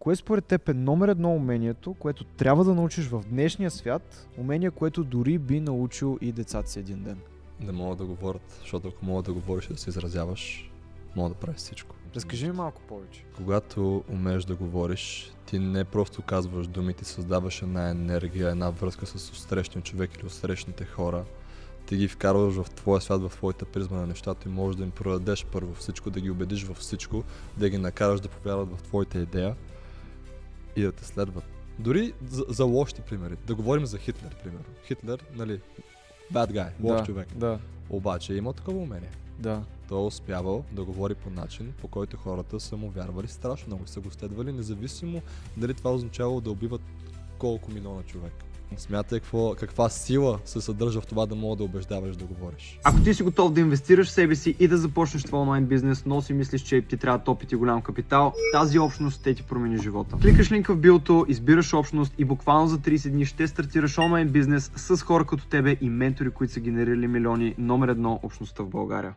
Кое според теб е номер едно умението, което трябва да научиш в днешния свят, умение, което дори би научил и децата си един ден? Да могат да говорят, защото ако могат да говориш и да се изразяваш, мога да правиш всичко. Разкажи ми малко повече. Когато умееш да говориш, ти не просто казваш думи, ти създаваш една енергия, една връзка с отсрещния човек или отсрещните хора. Ти ги вкарваш в твоя свят, в твоята призма на нещата и можеш да им продадеш първо всичко, да ги убедиш във всичко, да ги накараш да повярват в твоята идея и да те следват. Дори за лошите примери. Да говорим за Хитлер, примерно. Хитлер, нали, bad guy, лош човек. Да, Обаче има такова умение. да. Той е успявал да говори по начин, по който хората са му вярвали страшно много и са го следвали, независимо дали това означава да убиват колко милиона човек. Смятай каква сила се съдържа в това да мога да убеждаваш да говориш. Ако ти си готов да инвестираш в себе си и да започнеш твой онлайн бизнес, но си мислиш, че ти трябва опит и голям капитал, тази общност ще ти промени живота. Кликаш линка в биото, избираш общност и буквално за 30 дни ще стартираш онлайн бизнес с хора като тебе и ментори, които са генерирали милиони. Номер едно общността в България.